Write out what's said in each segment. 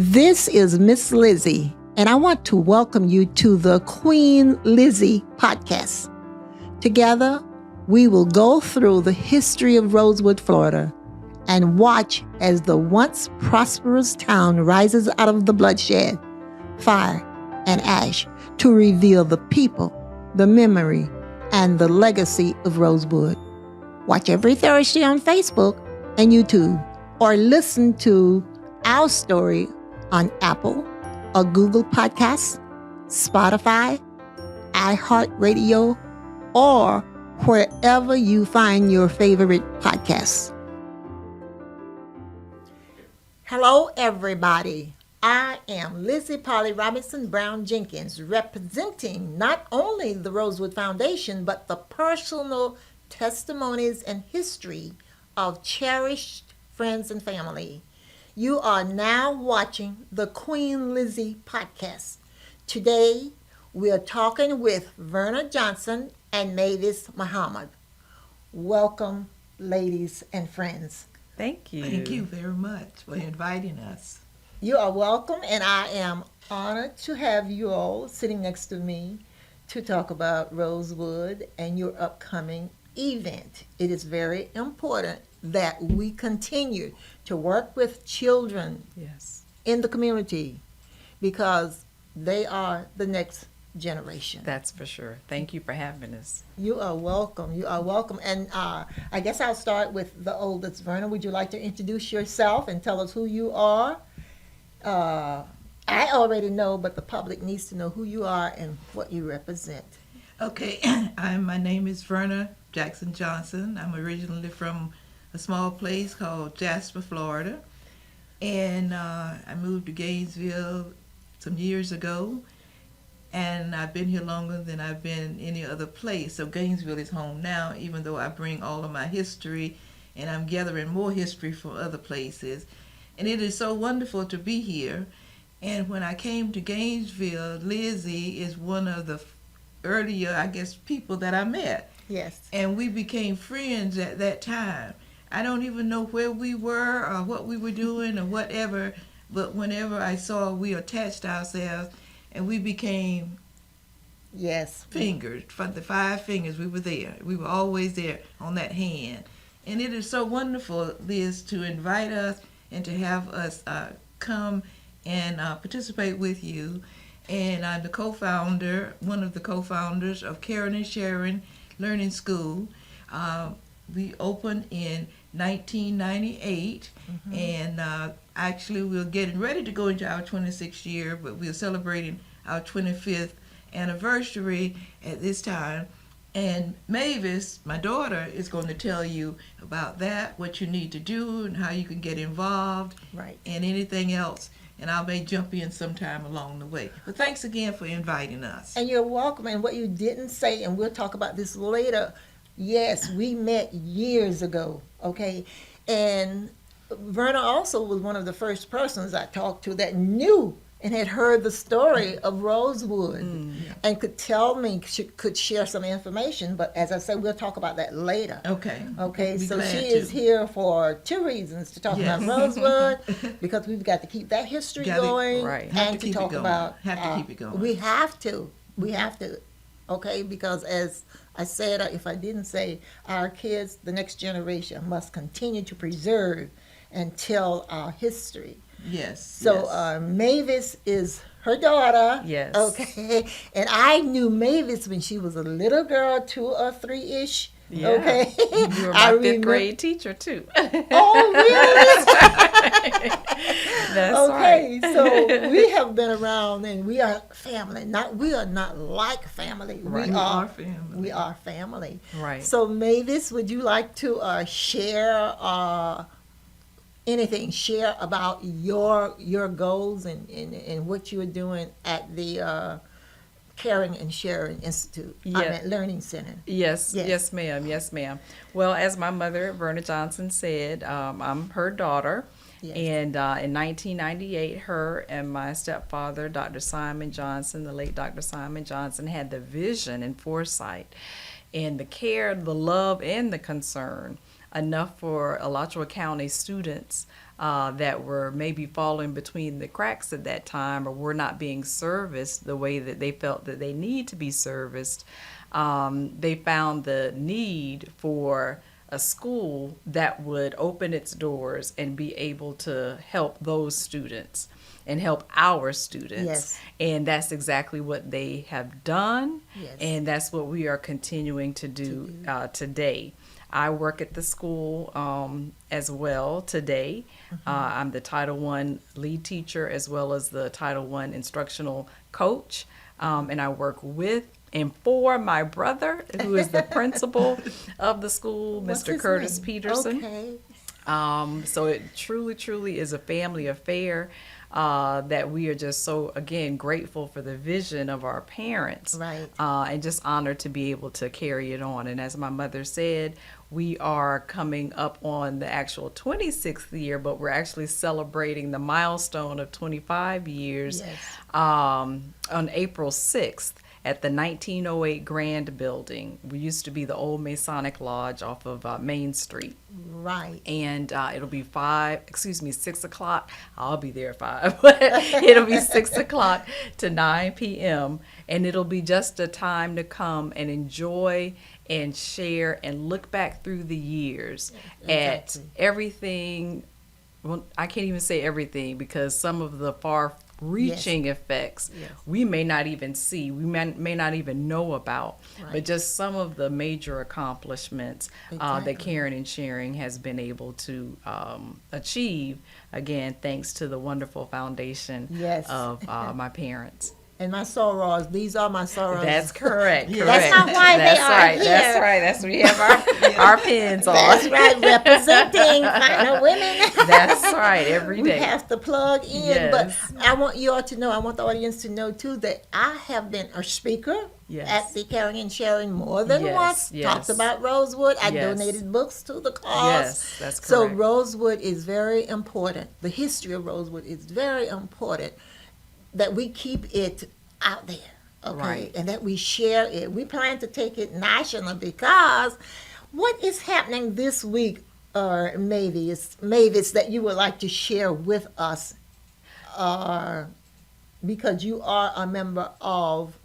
This is Miss Lizzie, and I want to welcome you to the Queen Lizzie podcast. Together, we will go through the history of Rosewood, Florida, and watch as the once prosperous town rises out of the bloodshed, fire, and ash to reveal the people, the memory, and the legacy of Rosewood. Watch every Thursday on Facebook and YouTube, or listen to our story on Apple or Google Podcasts, Spotify, iHeartRadio, or wherever you find your favorite podcasts. Hello, everybody. I am Lizzie Robinson Jenkins, representing not only the Rosewood Foundation, but the personal testimonies and history of cherished friends and family. You are now watching the Queen Lizzie podcast. Today, we are talking with Verna Johnson and Mavis Muhammad. Welcome, ladies and friends. Thank you. Thank you very much for inviting us. You are welcome, and I am honored to have you all sitting next to me to talk about Rosewood and your upcoming event. It is very important that we continue to work with children in the community because they are the next generation. That's for sure. Thank you for having us. You are welcome. You are welcome. And I guess I'll start with the oldest. Verna, would you like to introduce yourself and tell us who you are? I already know, but the public needs to know who you are and what you represent. Okay, my name is Verna Jackson Johnson. I'm originally from a small place called Jasper, Florida. And I moved to Gainesville some years ago. And I've been here longer than I've been any other place. So Gainesville is home now, even though I bring all of my history and I'm gathering more history from other places. And it is so wonderful to be here. And when I came to Gainesville, Lizzie is one of the earlier, I guess, people that I met. Yes. And we became friends at that time. I don't even know where we were or what we were doing or whatever, but whenever I saw, we attached ourselves and we became fingers. For the 5 fingers, we were there. We were always there on that hand. And it is so wonderful, Liz, to invite us and to have us come and participate with you. And I'm the co-founder, one of the co-founders of Caring and Sharing Learning School. We opened in 1998, and actually we're getting ready to go into our 26th year, but we're celebrating our 25th anniversary at this time. And Mavis, my daughter, is going to tell you about that, what you need to do, and how you can get involved, right, and anything else. And I may jump in sometime along the way. But thanks again for inviting us. And you're welcome. And what you didn't say, and we'll talk about this later, yes, we met years ago, okay? And Verna also was one of the first persons I talked to that knew and had heard the story of Rosewood and could tell me, could share some information. But as I said, we'll talk about that later. Okay. Okay, so she is here for 2 reasons, to talk about Rosewood, because we've got to keep that history going, right, and to talk about... Have to keep it going. We have to, okay, because as I said, if I didn't say, our kids, the next generation, must continue to preserve and tell our history. Yes. So Mavis is her daughter. Yes. Okay. And I knew Mavis when she was a little girl, 2 or 3-ish. Yeah. Okay. You were my 5th grade teacher, too. Oh, really? That's okay. right. So we have been around, and we are family. We are not like family. Right. We are family. We are family. Right. So Mavis, would you like to share anything, share about your goals and what you are doing at the Caring and Sharing Institute, Learning Center? Yes, ma'am. Well, as my mother, Verna Johnson, said, I'm her daughter. Yes. And in 1998, her and my stepfather, Dr. Simon Johnson, the late Dr. Simon Johnson, had the vision and foresight and the care, the love, and the concern enough for Alachua County students that were maybe falling between the cracks at that time or were not being serviced the way that they felt that they need to be serviced. They found the need for a school that would open its doors and be able to help those students and help our students. Yes. And that's exactly what they have done. Yes. And that's what we are continuing to do today. I work at the school as well today. I'm the Title I lead teacher as well as the Title I instructional coach. And I work with and for my brother, who is the principal of the school, What's Mr. his Curtis name? Peterson. Okay. So it truly is a family affair that we are just so, again, grateful for the vision of our parents. Right. And just honored to be able to carry it on. And as my mother said, we are coming up on the actual 26th year, but we're actually celebrating the milestone of 25 years Yes. on April 6th. At the 1908 Grand Building. We used to be the old Masonic Lodge off of Main Street. Right. And it'll be 6 o'clock. I'll be there at 5. But it'll be 6 o'clock to 9 p.m. And it'll be just a time to come and enjoy and share and look back through the years at everything. Well, I can't even say everything because some of the far-reaching effects we may not even see, we may not even know about, but just some of the major accomplishments that Caring and Sharing has been able to achieve, again, thanks to the wonderful foundation of my parents. And my sorors, these are my sorors. That's correct. That's not why they are right. here. That's right. That's where we have our pins on. That's right, representing finer women. That's right, every day. We have to plug in. Yes. But I want you all to know, I want the audience to know too, that I have been a speaker at the Caring and Sharing more than once. Talked about Rosewood. I donated books to the cause. Yes, that's correct. So Rosewood is very important. The history of Rosewood is very important, that we keep it out there, okay, and that we share it. We plan to take it national because what is happening this week, Mavis, that you would like to share with us, because you are a member of,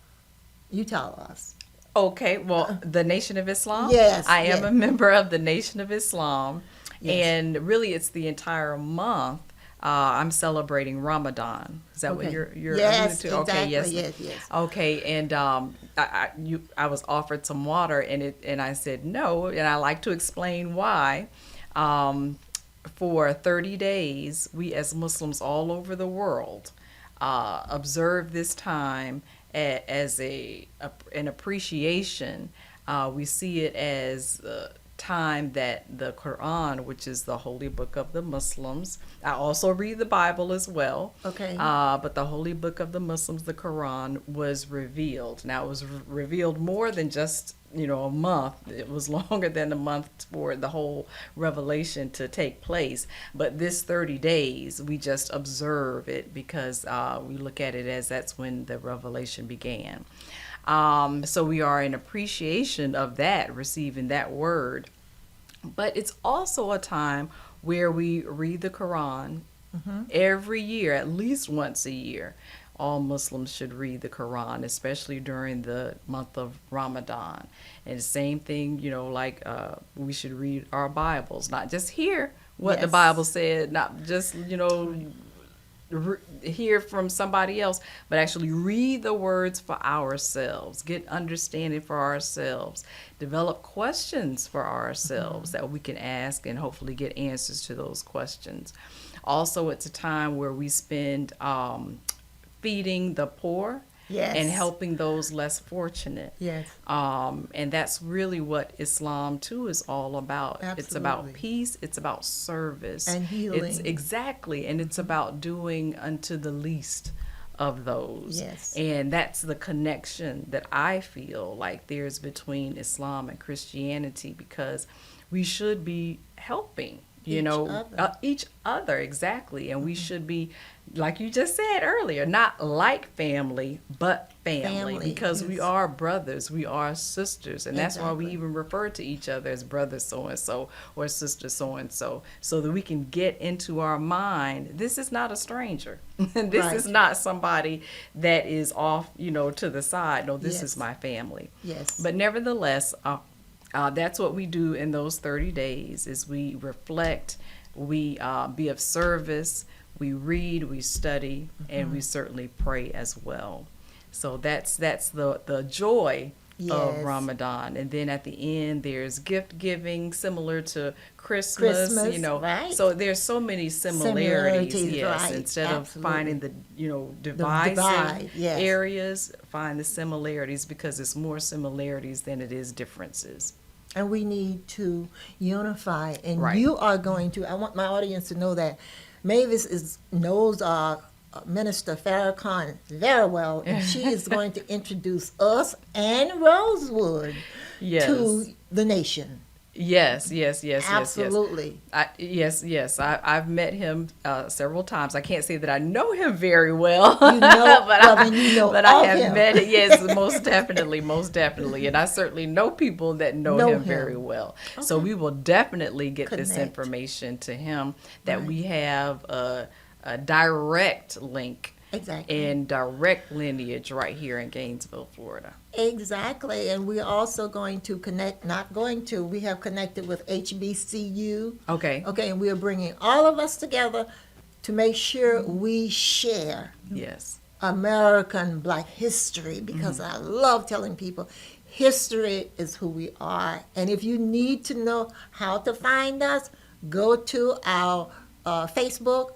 you tell us. Okay, well, the Nation of Islam? Yes. I am a member of the Nation of Islam, and really it's the entire month. I'm celebrating Ramadan. Is that what you're alluding to? Okay, yes. Okay, and I was offered some water, and I said no, and I like to explain why. For 30 days, we as Muslims all over the world observe this time as an appreciation. We see it as time that the Quran, which is the holy book of the Muslims, I also read the Bible as well. Okay. But the holy book of the Muslims, the Quran, was revealed. Now it was revealed more than just a month. It was longer than a month for the whole revelation to take place. But this 30 days, we just observe it because we look at it as that's when the revelation began. So we are in appreciation of that, receiving that word. But it's also a time where we read the Quran every year, at least once a year. All Muslims should read the Quran, especially during the month of Ramadan. And the same thing, we should read our Bibles, not just hear what the Bible said, not just, hear from somebody else, but actually read the words for ourselves, get understanding for ourselves, develop questions for ourselves that we can ask and hopefully get answers to those questions. Also, it's a time where we spend feeding the poor and helping those less fortunate. And that's really what Islam too is all about. Absolutely. It's about peace, it's about service and healing. And it's about doing unto the least of those. And that's the connection that I feel like there's between Islam and Christianity, because we should be helping each other, exactly, and we should be like you just said earlier, not like family, but family, Family, because we yes. are brothers, we are sisters, and that's why we Exactly. even refer to each other as brother so and so or sister so and so, so that we can get into our mind, this is not a stranger. This Right. is not somebody that is off, to the side. No, this Yes. is my family. Yes. But nevertheless, that's what we do in those 30 days is we reflect, we be of service, we read, we study, and we certainly pray as well. So that's the joy of Yes. Ramadan. And then at the end, there's gift giving, similar to Christmas, Christmas, right. So there's so many similarities, Similarities, yes. right. Instead Absolutely. of finding the, divisive divide, yes. areas, find the similarities, because it's more similarities than it is differences. And we need to unify. And Right. you are going to, I want my audience to know that Mavis knows Minister Farrakhan very well, and she is going to introduce us and Rosewood Yes. to the nation. Yes. Absolutely. Yes. I've met him several times. I can't say that I know him very well. You know, then you know but I of have him. met it. Yes, most definitely, and I certainly know people that know him very well. So we will definitely get this Connect. information to him. That Right. we have a direct link Exactly. and direct lineage right here in Gainesville, Florida. Exactly. And we're also going to we have connected with HBCU. Okay. Okay, and we are bringing all of us together to make sure we share Yes. American Black history, because I love telling people history is who we are. And if you need to know how to find us, go to our Facebook,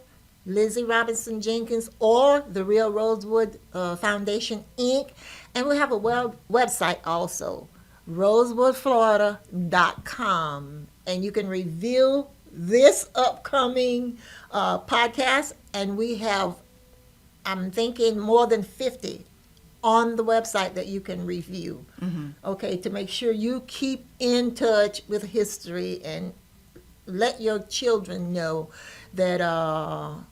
Lizzie Robinson Jenkins, or the Real Rosewood Foundation Inc. And we have a website also, rosewoodflorida.com. And you can review this upcoming podcast. And we have, I'm thinking, more than 50 on the website that you can review. Okay, to make sure you keep in touch with history and let your children know that our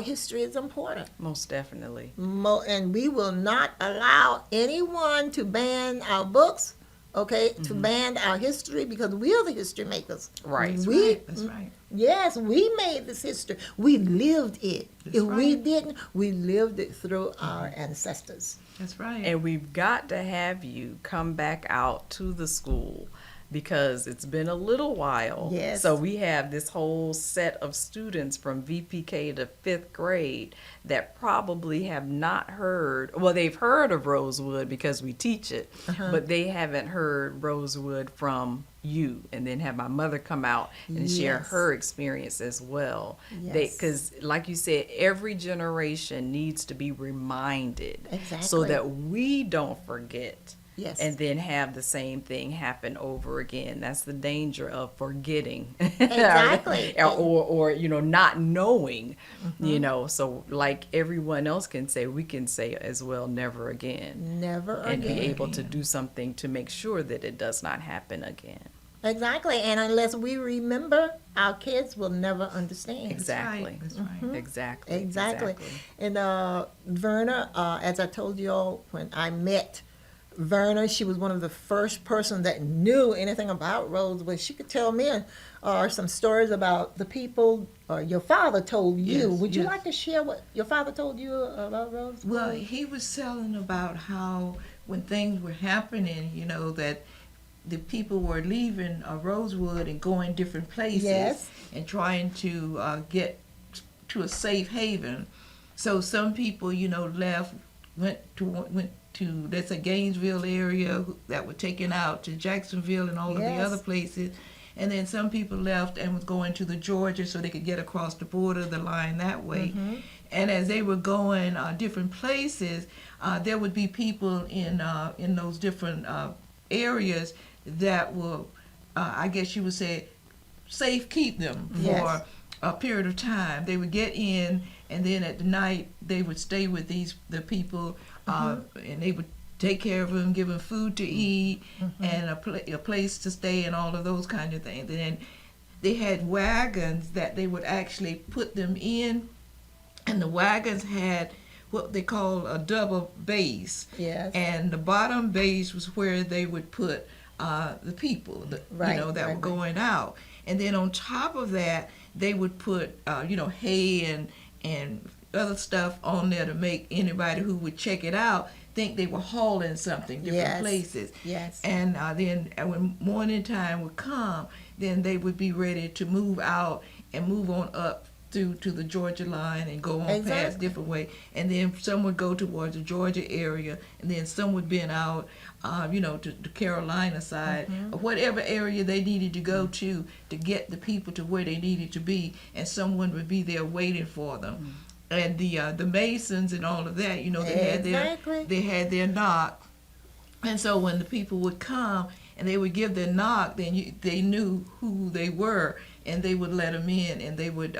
history is important. Most definitely. And we will not allow anyone to ban our books, okay, to ban our history, because we are the history makers. Right. That's right. Yes, we made this history. We lived it. That's If we right. didn't, we lived it through our ancestors. That's right. And we've got to have you come back out to the school, because it's been a little while. Yes. So we have this whole set of students from VPK to 5th grade that probably have not heard, well, they've heard of Rosewood because we teach it, but they haven't heard Rosewood from you. And then have my mother come out and share Yes. her experience as well. Yes. Because like you said, every generation needs to be reminded so Exactly. that we don't forget. Yes. And then have the same thing happen over again. That's the danger of forgetting. Exactly. or not knowing, So like everyone else can say, we can say as well, never again. Never And again. be able to do something to make sure that it does not happen again. Exactly. And unless we remember, our kids will never understand. Exactly. That's right. Exactly. Exactly. And Verna, as I told you all, when I met Verna, she was one of the first person that knew anything about Rosewood. She could tell me some stories about the people your father told you. Yes, Would you yes. like to share what your father told you about Rosewood? Well, he was telling about how when things were happening, that the people were leaving Rosewood and going different places Yes. and trying to get to a safe haven. So some people, left, went to that's a Gainesville area that were taken out to Jacksonville and all of the Yes. other places. And then some people left and was going to the Georgia so they could get across the border, the line that way. And as they were going different places, there would be people in those different areas that will, I guess you would say, safe keep them for Yes. a period of time. They would get in, and then at the night they would stay with the people, and they would take care of them, give them food to eat, and a place to stay, and all of those kind of things. And then they had wagons that they would actually put them in, and the wagons had what they call a double base. Yes. And the bottom base was where they would put the people, that were going out. And then on top of that, they would put, hay and other stuff on there to make anybody who would check it out think they were hauling something different places. Yes. And then when morning time would come, then they would be ready to move out and move on up through to the Georgia line and go on past different way. And then some would go towards the Georgia area, and then some would be out, to the Carolina side, or whatever area they needed to go to get the people to where they needed to be, and someone would be there waiting for them. And the Masons and all of that, they had their knock, and so when the people would come and they would give their knock, then they knew who they were, and they would let them in, and they would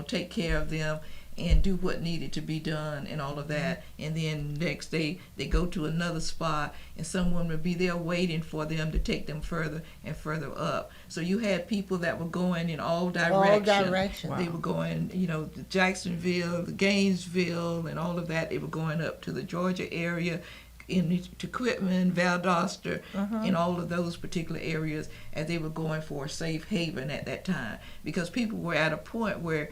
take care of them and do what needed to be done and all of that. And then next day they go to another spot, and someone would be there waiting for them to take them further and further up. So you had people that were going in all directions. Wow. They were going, to Jacksonville, the Gainesville, and all of that. They were going up to the Georgia area, to Quitman, Valdosta, in all of those particular areas, as they were going for a safe haven at that time. Because people were at a point where,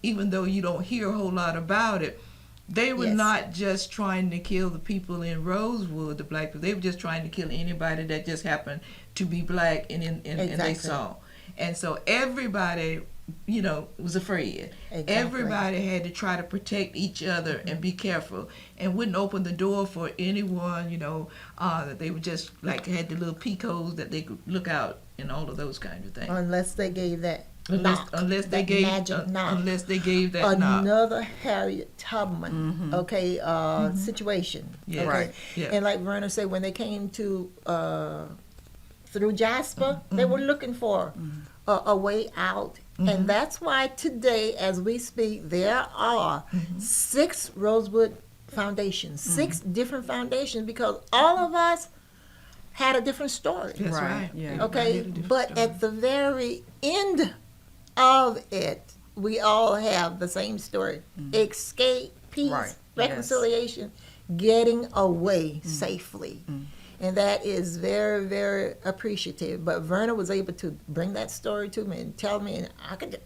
even though you don't hear a whole lot about it, they were not just trying to kill the people in Rosewood, the black people. They were just trying to kill anybody that just happened to be black and they saw. And so everybody, was afraid. Exactly. Everybody had to try to protect each other and be careful, and wouldn't open the door for anyone, that they would just had the little peekholes that they could look out and all of those kinds of things. Unless they gave that unless they gave that knock. Another Harriet Tubman, situation. Yeah. Okay? Yeah. And like Verna said, when they came to through Jasper, they were looking for a way out. And that's why today, as we speak, there are 6 Rosewood Foundations, 6 different foundations, because all of us had a different story. That's right. Yeah. Okay, but at the very end of it, we all have the same story: escape, peace, reconciliation, getting away safely. And that is very, very appreciative. But Verna was able to bring that story to me and tell me, and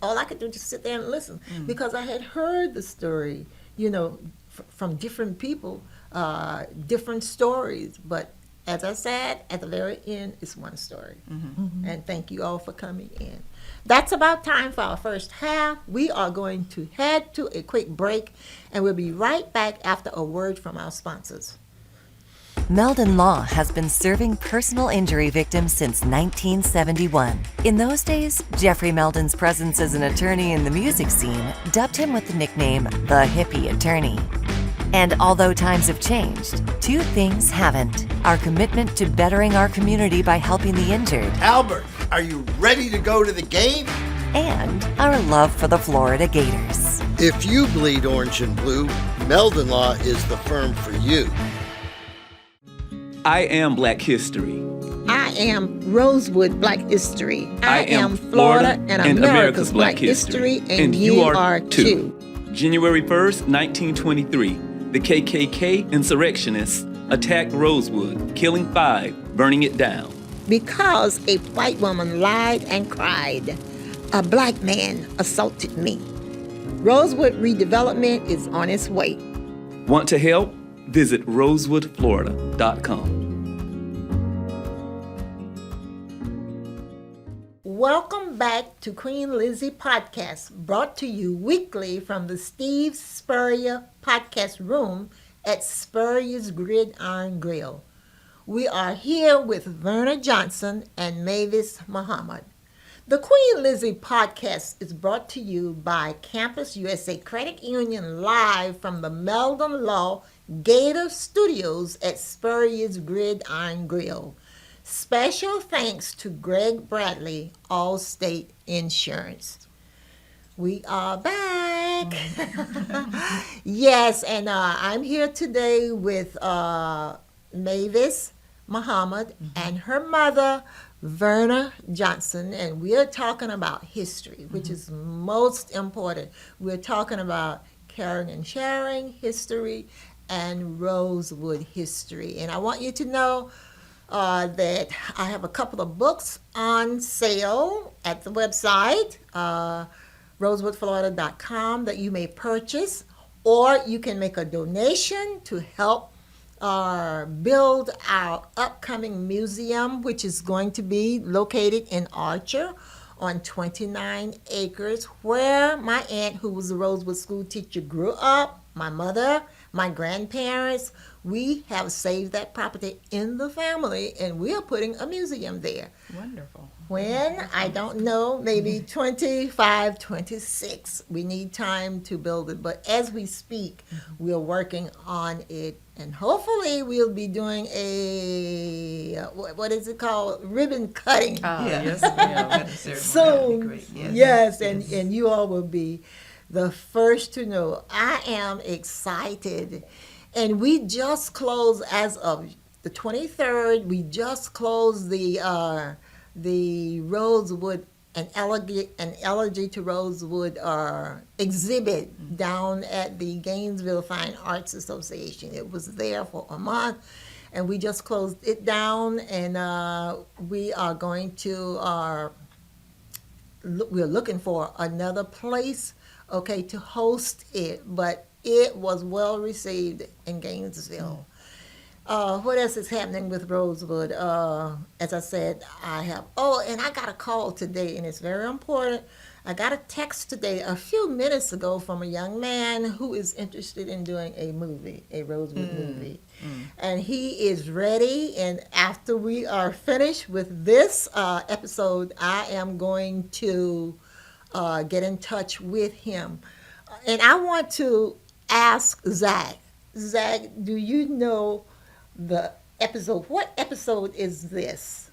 all I could do was just sit there and listen, because I had heard the story, from different people, different stories. But as I said, at the very end, it's one story. And thank you all for coming in. That's about time for our first half. We are going to head to a quick break, and we'll be right back after a word from our sponsors. Meldon Law has been serving personal injury victims since 1971. In those days, Jeffrey Meldon's presence as an attorney in the music scene dubbed him with the nickname the Hippie Attorney. And although times have changed, 2 things haven't: our commitment to bettering our community by helping the injured, Albert, are you ready to go to the game? and our love for the Florida Gators. If you bleed orange and blue, Meldon Law is the firm for you. I am Black History. I am Rosewood Black History. I am Florida and America's Black History, and you are too. January 1st, 1923, the KKK insurrectionists attacked Rosewood, killing 5, burning it down. Because a white woman lied and cried, a black man assaulted me. Rosewood redevelopment is on its way. Want to help? Visit rosewoodflorida.com. Welcome back to Queen Lizzie Podcast, brought to you weekly from the Steve Spurrier Podcast Room at Spurrier's Gridiron Grill. We are here with Verna Johnson and Mavis Muhammad. The Queen Lizzie Podcast is brought to you by Campus USA Credit Union, live from the Meldon Law Gator Studios at Spurrier's Gridiron Grill. Special thanks to Greg Bradley, Allstate Insurance. We are back. Yes, and I'm here today with Mavis Muhammad and her mother, Verna Johnson, and we're talking about history, which is most important. We're talking about caring and sharing history and Rosewood history. And I want you to know that I have a couple of books on sale at the website, rosewoodflorida.com, that you may purchase, or you can make a donation to help build our upcoming museum, which is going to be located in Archer on 29 acres, where my aunt, who was a Rosewood school teacher, grew up, my mother, my grandparents. We have saved that property in the family, and we are putting a museum there. Wonderful. When? I don't know, maybe 25, 26. We need time to build it, but as we speak, we're working on it, and hopefully we'll be doing a, what is it called, ribbon cutting Yes, ma'am. soon. Yes, and you all will be the first to know. I am excited. And we just closed, as of the 23rd, we just closed the Rosewood, an elegy to Rosewood exhibit down at the Gainesville Fine Arts Association. It was there for a month, and we just closed it down, and we are going to, we're looking for another place, okay, to host it, but it was well received in Gainesville. What else is happening with Rosewood? As I said, and I got a call today, and it's very important. I got a text today, a few minutes ago, from a young man who is interested in doing a movie, a Rosewood movie. And he is ready, and after we are finished with this episode, I am going to get in touch with him. And I want to ask Zach. Zach, do you know the episode? What episode is this?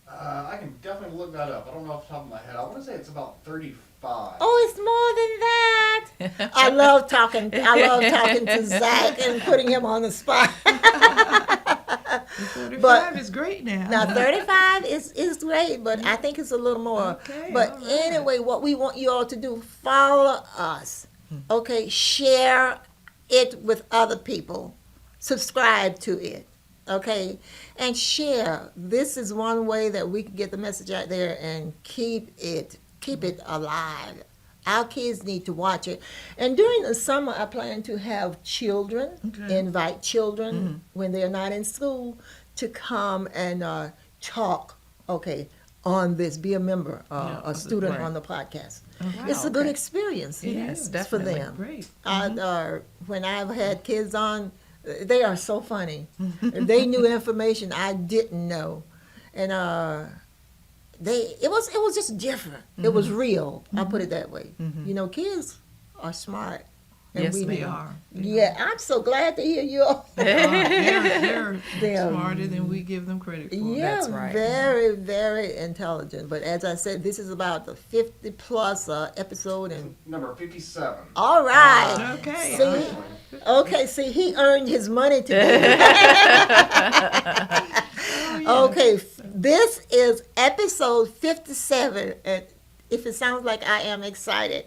I can definitely look that up. I don't know off the top of my head. I want to say it's about 35. Oh, it's more than that. I love talking to Zach and putting him on the spot. 35 is great now. Now 35 is great, but I think it's a little more. Okay, But all right. anyway, what we want you all to do, follow us. Okay, share it with other people. Subscribe to it. Okay, and share. This is one way that we can get the message out there and keep it alive. Our kids need to watch it. And during the summer, I plan to have children, invite children when they're not in school to come and talk, on this, be a member, a student right. on the podcast. Wow, It's a good okay. experience. Yes, for definitely. them. Great. When I've had kids on, they are so funny. They knew information I didn't know. And it was just different. It was real. I'll put it that way. You know, kids are smart. And Yes, They ma'am. are. Yeah, I'm so glad to hear you all. They're They're- smarter than we give them credit for. Yeah, That's right. very, very intelligent. But as I said, this is about the 50 plus episode. And Number 57. all right. Okay. See, okay, see, he earned his money today. Okay, this is episode 57, and if it sounds like I am excited,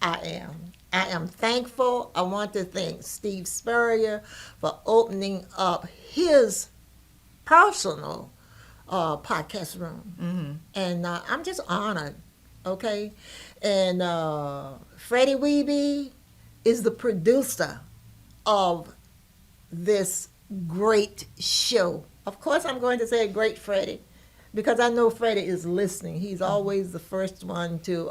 I am. I am thankful. I want to thank Steve Spurrier for opening up his personal podcast room. And I'm just honored, okay? And Freddie Weeby is the producer of this great show. Of course, I'm going to say great Freddie, because I know Freddie is listening. He's always the first one to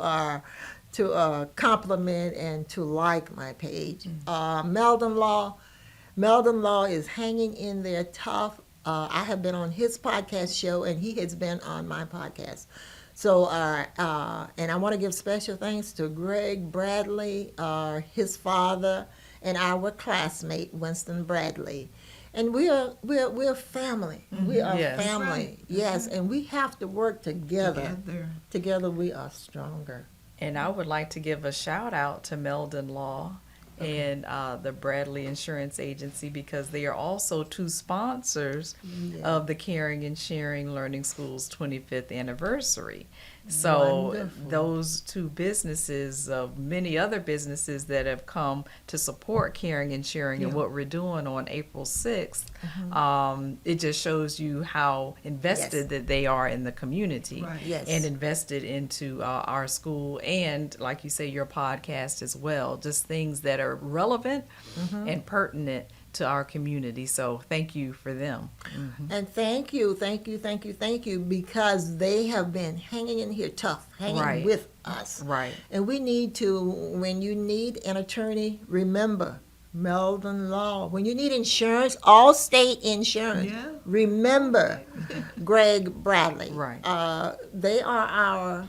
compliment and to like my page. Meldon Law is hanging in there tough. I have been on his podcast show, and he has been on my podcast. So, and I want to give special thanks to Greg Bradley, his father, and our classmate Winston Bradley. And we're family. We are Yes. family. Right. Yes, and we have to work together. Together. Together we are stronger. And I would like to give a shout out to Meldon Law and the Bradley Insurance Agency, because they are also two sponsors of the Caring and Sharing Learning School's 25th anniversary. So Wonderful. those two businesses, of many other businesses that have come to support Caring and Sharing and what we're doing on April 6th, it just shows you how invested that they are in the community, Right. Yes. and invested into our school, and like you say, your podcast as well. Just things that are relevant and pertinent to our community. So thank you for them. And thank you, because they have been hanging in here tough, hanging Right. with us. Right. And we need to, when you need an attorney, remember Meldon Law. When you need insurance, Allstate Insurance, Yeah. remember Greg Bradley. Right. They are our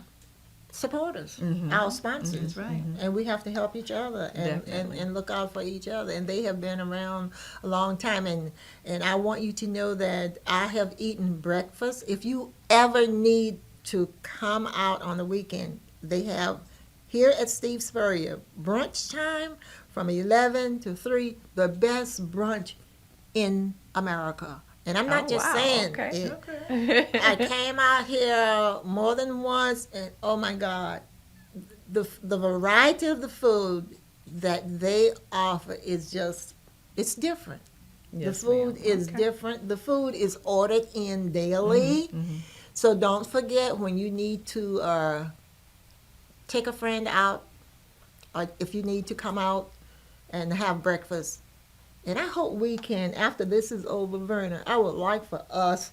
supporters, our sponsors. That's right. And we have to help each other Definitely. and look out for each other. And they have been around a long time. And I want you to know that I have eaten breakfast. If you ever need to come out on the weekend, they have here at Steve Spurrier brunch time from 11 to 3, the best brunch in America. And I'm not Oh, just wow. saying Okay. it. Okay. I came out here more than once, and oh my God, the variety of the food that they offer is just, it's different. Yes, the food ma'am. is Okay. different. The food is ordered in daily. So don't forget, when you need to take a friend out, or if you need to come out and have breakfast. And I hope we can, after this is over, Verna, I would like for us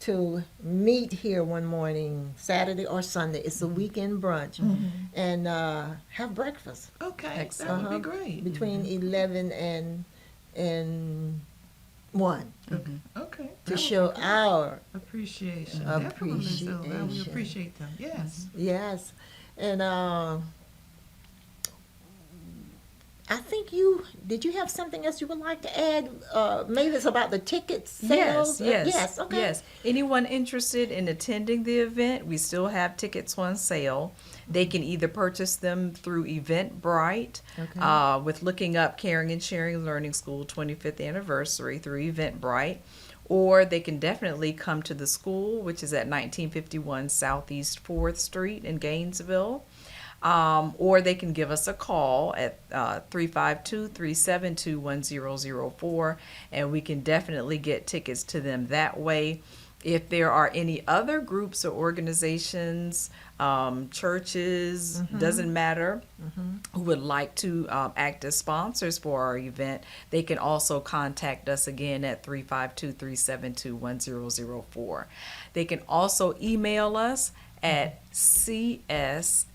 to meet here one morning, Saturday or Sunday. It's a weekend brunch, and have breakfast Okay, that Excellent. would be great. between 11 and 1 Okay. to show our appreciation. Definitely, Miss Silva. We appreciation. appreciate them. Yes. yes. And I think did you have something else you would like to add, Mavis, about the ticket sales? Yes. Okay. Yes. Anyone interested in attending the event, we still have tickets on sale. They can either purchase them through Eventbrite, with looking up Caring and Sharing Learning School 25th anniversary through Eventbrite, or they can definitely come to the school, which is at 1951 Southeast 4th Street in Gainesville. Or they can give us a call at 352-372-1004, and we can definitely get tickets to them that way. If there are any other groups or organizations, churches, doesn't matter, who would like to act as sponsors for our event, they can also contact us again at 352-372-1004. They can also email us at cSLS25th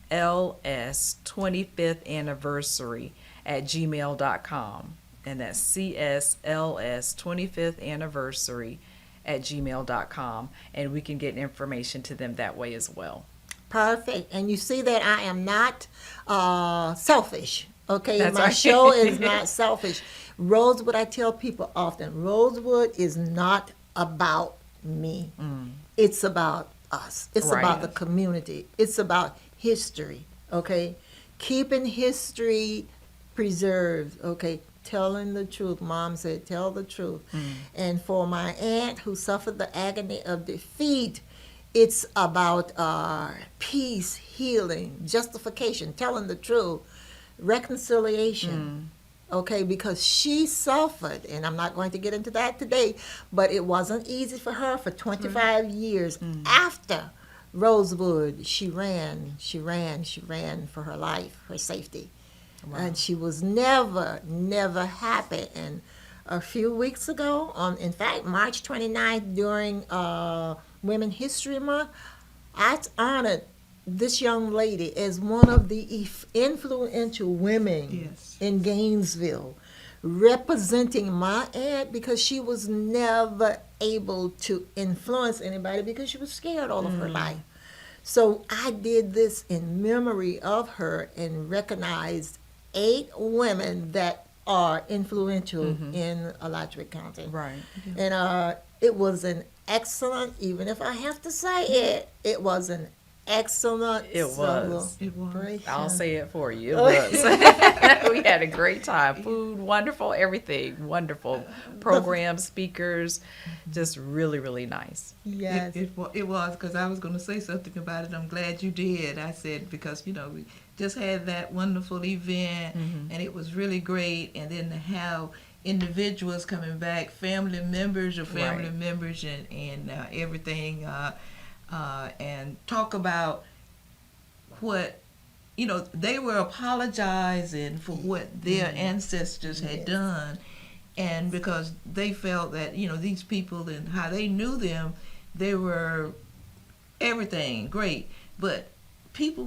anniversary@gmail.com. And that's cSLS25th anniversary@gmail.com. And we can get information to them that way as well. Perfect. And you see that I am not selfish. Okay, That's my right. show is not selfish. Rosewood, I tell people often, Rosewood is not about me. It's about us. It's Right. about the community. It's about history. Okay, keeping history preserved. Okay, telling the truth. Mom said, "Tell the truth." And for my aunt who suffered the agony of defeat, it's about peace, healing, justification, telling the truth, reconciliation. Okay, because she suffered, and I'm not going to get into that today, but it wasn't easy for her for 25 years after Rosewood. She ran for her life, her safety. And she was never happy. And a few weeks ago, in fact, March 29th, during Women History Month, I honored this young lady as one of the influential women Yes. in Gainesville, representing my aunt, because she was never able to influence anybody because she was scared all of her life. So I did this in memory of her and recognized 8 women that are influential in Alachua County. Right. And it was an excellent, even if I have to say it, it was an excellent It was. celebration. I'll say it for you. It was. We had a great time. Food, wonderful, everything, wonderful. Programs, speakers, just really, really nice. Yes. It was, because I was going to say something about it. I'm glad you did. I said, because, we just had that wonderful event, and it was really great. And then to have individuals coming back, family members and everything, and talk about what, they were apologizing for what their ancestors had done. And because they felt that, these people and how they knew them, they were everything great. But people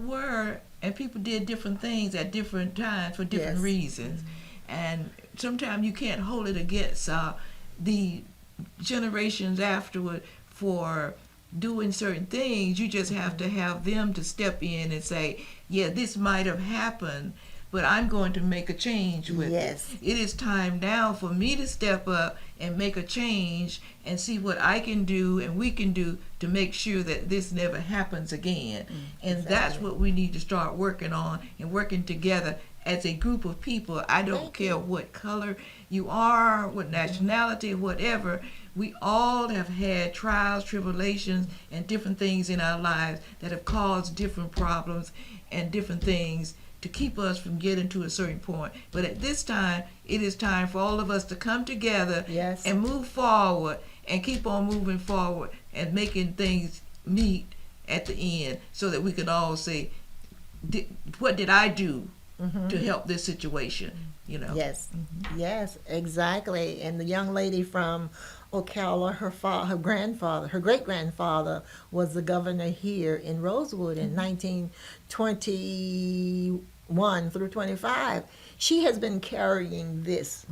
did different things at different times for different reasons. And sometimes you can't hold it against the generations afterward for doing certain things. You just have to have them to step in and say, yeah, this might have happened, but I'm going to make a change with it. It is time now for me to step up and make a change and see what I can do and we can do to make sure that this never happens again. And that's what we need to start working on and working together as a group of people. I don't care what color you are, what nationality, whatever. We all have had trials, tribulations, and different things in our lives that have caused different problems and different things to keep us from getting to a certain point. But at this time, it is time for all of us to come together and move forward and keep on moving forward and making things meet at the end so that we can all say, what did I do to help this situation? Yes, yes, exactly. And the young lady from Ocala, her great-grandfather was the governor here in Rosewood in 1921 through 25. She has been carrying this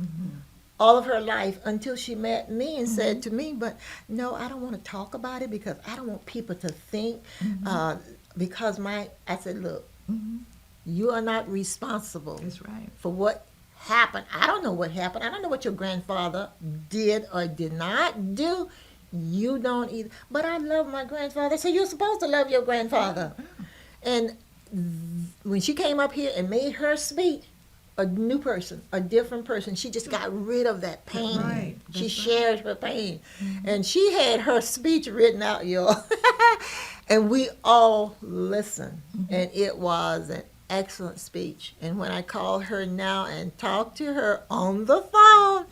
all of her life until she met me and said to me, but no, I don't want to talk about it because I don't want people to think, because I said, look, you are not responsible for what happened. I don't know what happened. I don't know what your grandfather did or did not do. You don't either. But I love my grandfather, so you're supposed to love your grandfather. And when she came up here and made her speech, a new person, a different person, she just got rid of that pain. She shared her pain. And she had her speech written out, y'all. And we all listened. And it was an excellent speech. And when I call her now and talk to her on the phone,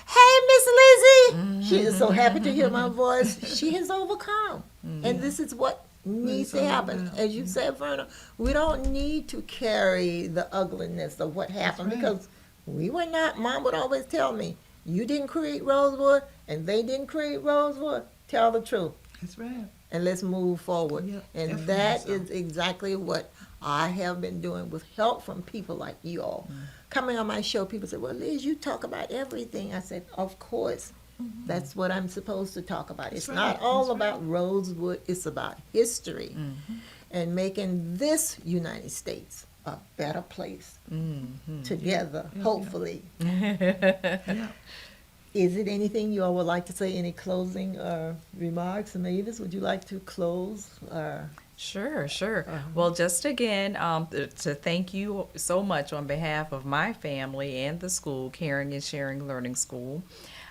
hey, Miss Lizzie, she is so happy to hear my voice. She has overcome. And this is what needs to happen. As you said, Verna, we don't need to carry the ugliness of what happened because we were not, Mom would always tell me, you didn't create Rosewood and they didn't create Rosewood. Tell the truth. That's right. And let's move forward. And that is exactly what I have been doing with help from people like you all. Coming on my show, people say, well, Liz, you talk about everything. I said, of course. That's what I'm supposed to talk about. It's not all about Rosewood. It's about history and making this United States a better place together, hopefully. Is it anything you all would like to say? Any closing remarks? Mavis, would you like to close? Sure. Well, just again, to thank you so much on behalf of my family and the school, Caring and Sharing Learning School.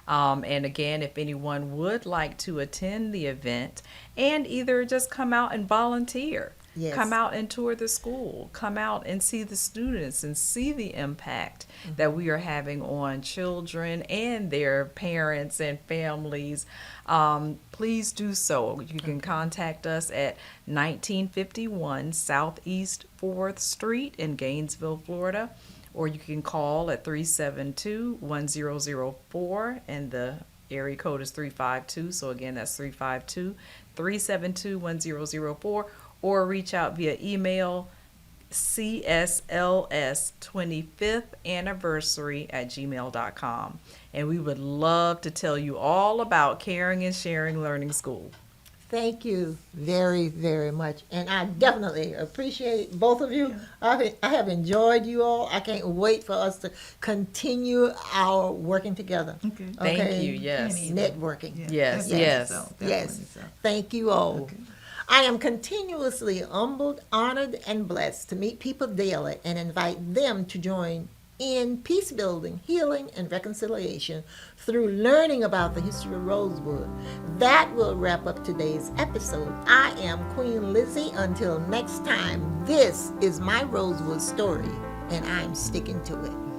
And again, if anyone would like to attend the event and either just come out and volunteer, come out and tour the school, come out and see the students and see the impact that we are having on children and their parents and families, please do so. You can contact us at 1951 Southeast 4th Street in Gainesville, Florida. Or you can call at 372-1004, and the area code is 352. So again, that's 352-372-1004. Or reach out via email, CSLS25th-anniversary@gmail.com. And we would love to tell you all about Caring and Sharing Learning School. Thank you very, very much. And I definitely appreciate both of you. I have enjoyed you all. I can't wait for us to continue our working together. Thank you, yes. Networking. Yes. Yes. Thank you all. I am continuously humbled, honored, and blessed to meet people daily and invite them to join in peace building, healing, and reconciliation through learning about the history of Rosewood. That will wrap up today's episode. I am Queen Lizzie. Until next time, this is my Rosewood story, and I'm sticking to it.